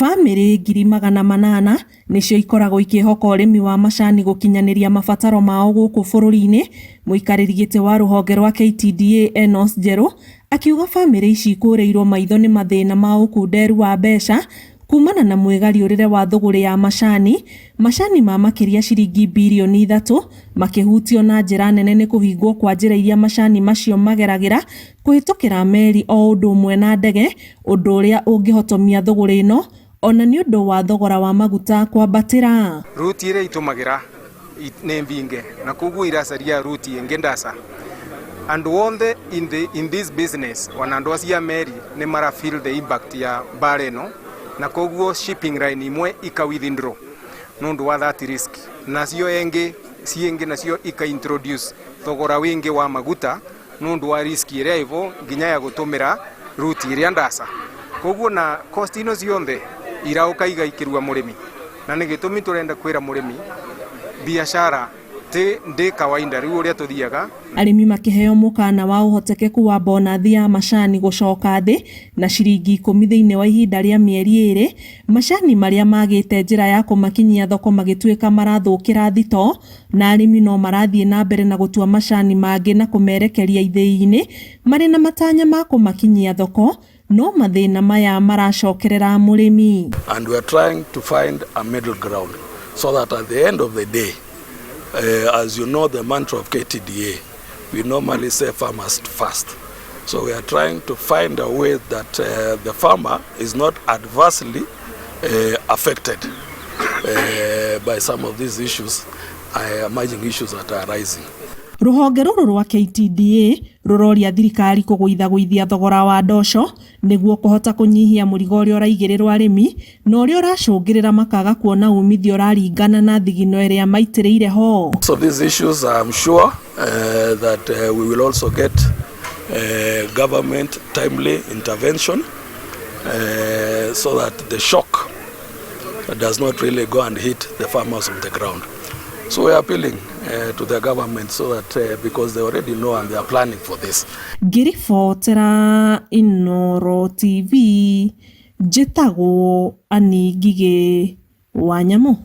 Family 800,000 nicio ikoragwo ikihoka urimi wa macani gukinyaniria mabataro mao guku bururi-ini. Muikariri giti wa ruhonge rwa KTDA Enos Njeru akiuga family ici ikureirwo maitho ni mathina ma ukunderu wa mbeca kumana na mwigariurire wa thuguri ya macani ma makiria ciringi bilioni 3 makihutio na njira nene ni kuhingwo kwa njira iria macani macio mageragira kuhitukira meri o undu umwe na ndege, undu uria ungihotomia thuguri ino ona ni undu wa thogora wa maguta kwambatira. Ruti ire itumagira ne mbinge na kugu iracaria ruti ingi ndasa and wonde in this business wanandu acia meri ni mara feel the impact ya bareno na koguo shipping line imwe ika withdraw nundu wa that risk nacio engi ciengi nacio ika introduce thogora wingi wa maguta nundu wa risk iria ivo nginya ya gutumira ruti iria ndasa koguo na cost ino cionthe irauka igaikirwa murimi na ni gitumi turenda kwira murimi biashara ndi kawaida riu uria tuthiaga. Arimi makiheo mukana wa uhotekeku wa bonathi ya macani gucoka thi na ciringi 10 thiini wa ihinda ria mieri 2, macani maria magite njira ya kumakinyia thoko magituika marathukira thito na arimi no marathie na mbere na gutua macani mangi na kumerekeria ithii-ini mari na matanya ma kumakinyia thoko no mathina maya maracokerera murimi. And we are trying to find a middle ground so that at the end of the day, as you know, the mantra of KTDA, we normally say farmers first. So we are trying to find a way that the farmer is not adversely affected by some of these issues, emerging issues that are rising. Ruhonge ruru rwa KTDA ruroria thirikari kuguithia thogora wa ndosho niguo kuhota kunyihia murigo uria uraigirirwo arimi na uria uracungirira makaga kuona umithio raringana na thigino iria maitiriire ho. So these issues I'm sure that we will also get government timely intervention so that the shock does not really go and hit the farmers on the ground. So we are appealing to the government so that because they already know and they are planning for this. Ngiribotera Inooro TV, njitagwo Ani Ngige Wanyamu.